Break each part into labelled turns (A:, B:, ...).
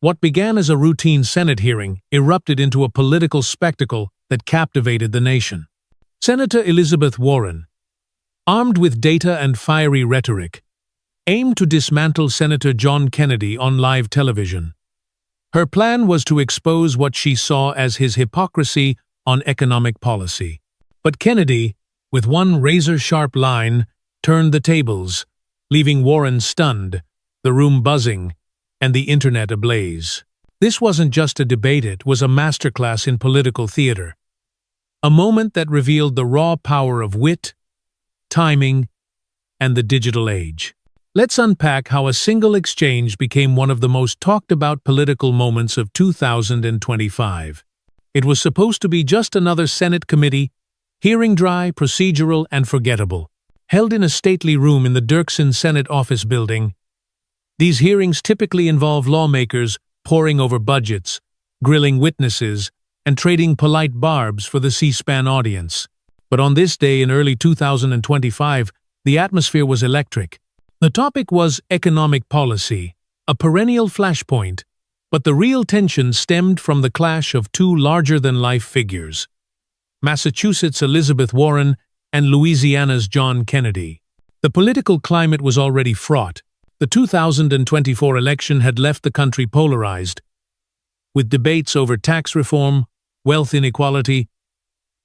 A: What began as a routine Senate hearing erupted into a political spectacle that captivated the nation. Senator Elizabeth Warren, armed with data and fiery rhetoric, aimed to dismantle Senator John Kennedy on live television. Her plan was to expose what she saw as his hypocrisy on economic policy. But Kennedy, with one razor-sharp line, turned the tables, leaving Warren stunned, the room buzzing, and the internet ablaze. This wasn't just a debate, it was a masterclass in political theater. A moment that revealed the raw power of wit, timing, and the digital age. Let's unpack how a single exchange became one of the most talked-about political moments of 2025. It was supposed to be just another Senate committee, hearing dry, procedural, and forgettable. Held in a stately room in the Dirksen Senate office building, these hearings typically involve lawmakers poring over budgets, grilling witnesses, and trading polite barbs for the C-SPAN audience. But on this day in early 2025, the atmosphere was electric. The topic was economic policy, a perennial flashpoint, but the real tension stemmed from the clash of two larger-than-life figures: Massachusetts' Elizabeth Warren and Louisiana's John Kennedy. The political climate was already fraught. The 2024 election had left the country polarized, with debates over tax reform, wealth inequality,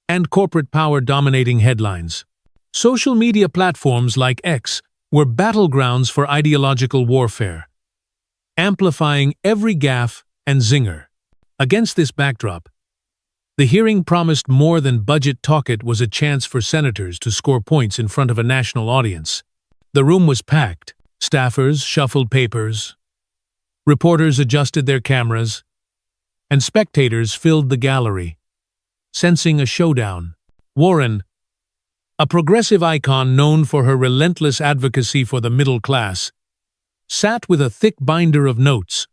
A: and corporate power dominating headlines. Social media platforms like X were battlegrounds for ideological warfare, amplifying every gaffe and zinger. Against this backdrop, the hearing promised more than budget talk. It was a chance for senators to score points in front of a national audience. The room was packed. Staffers shuffled papers, reporters adjusted their cameras, and spectators filled the gallery, sensing a showdown. Warren, a progressive icon known for her relentless advocacy for the middle class, sat with a thick binder of notes,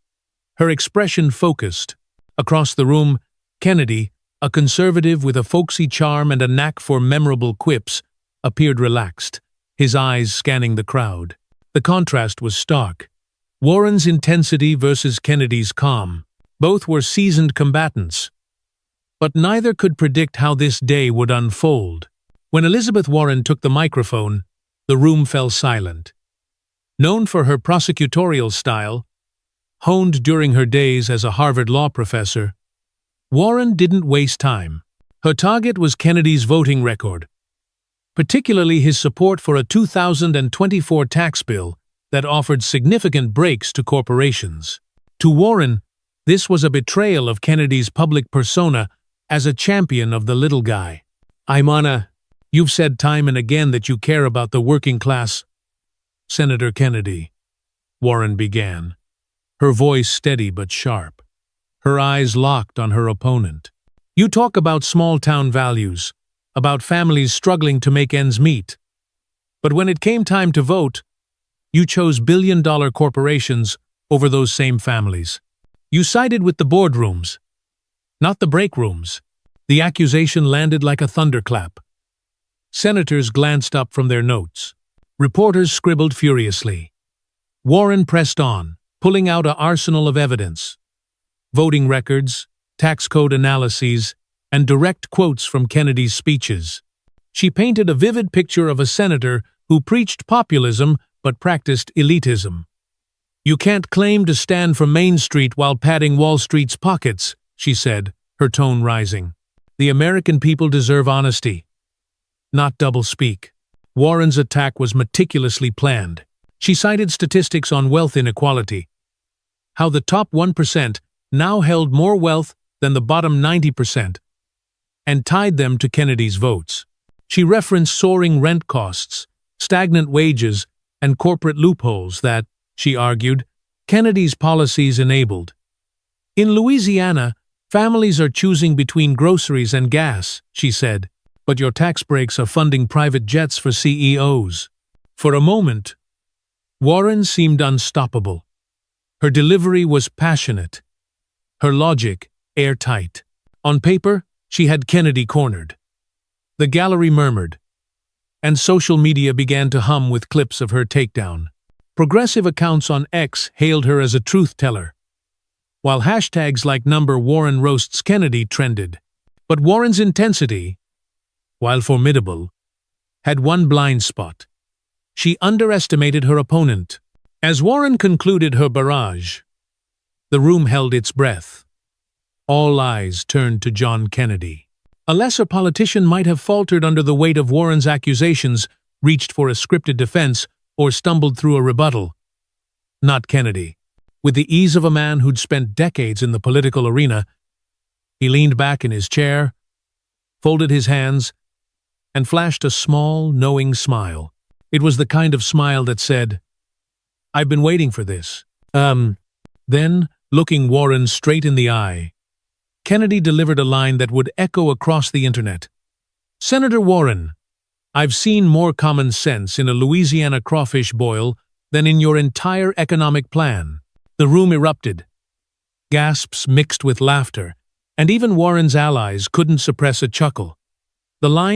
A: her expression focused. Across the room, Kennedy, a conservative with a folksy charm and a knack for memorable quips, appeared relaxed, his eyes scanning the crowd. The contrast was stark. Warren's intensity versus Kennedy's calm. Both were seasoned combatants. But neither could predict how this day would unfold. When Elizabeth Warren took the microphone, the room fell silent. Known for her prosecutorial style, honed during her days as a Harvard law professor, Warren didn't waste time. Her target was Kennedy's voting record, particularly his support for a 2024 tax bill that offered significant breaks to corporations. To Warren, this was a betrayal of Kennedy's public persona as a champion of the little guy. You've said time and again that you care about the working class. Senator Kennedy, Warren began, her voice steady but sharp, her eyes locked on her opponent. You talk about small-town values, about families struggling to make ends meet. But when it came time to vote, you chose billion-dollar corporations over those same families. You sided with the boardrooms, not the break rooms. The accusation landed like a thunderclap. Senators glanced up from their notes. Reporters scribbled furiously. Warren pressed on, pulling out an arsenal of evidence: voting records, tax code analyses, and direct quotes from Kennedy's speeches. She painted a vivid picture of a senator who preached populism but practiced elitism. You can't claim to stand for Main Street while padding Wall Street's pockets, she said, her tone rising. The American people deserve honesty, not doublespeak. Warren's attack was meticulously planned. She cited statistics on wealth inequality, how the top 1% now held more wealth than the bottom 90%, and tied them to Kennedy's votes. She referenced soaring rent costs, stagnant wages, and corporate loopholes that, she argued, Kennedy's policies enabled. In Louisiana, families are choosing between groceries and gas, she said, but your tax breaks are funding private jets for CEOs. For a moment, Warren seemed unstoppable. Her delivery was passionate, her logic airtight. On paper, she had Kennedy cornered. The gallery murmured, and social media began to hum with clips of her takedown. Progressive accounts on X hailed her as a truth-teller. while hashtags like #Warren roasts Kennedy trended. But Warren's intensity, while formidable, had one blind spot. She underestimated her opponent. As Warren concluded her barrage, the room held its breath. All eyes turned to John Kennedy. A lesser politician might have faltered under the weight of Warren's accusations, reached for a scripted defense, or stumbled through a rebuttal. Not Kennedy. With the ease of a man who'd spent decades in the political arena, he leaned back in his chair, folded his hands, and flashed a small, knowing smile. It was the kind of smile that said, "I've been waiting for this." Then, looking Warren straight in the eye, Kennedy delivered a line that would echo across the internet. "Senator Warren, I've seen more common sense in a Louisiana crawfish boil than in your entire economic plan." The room erupted. Gasps mixed with laughter, and even Warren's allies couldn't suppress a chuckle. The line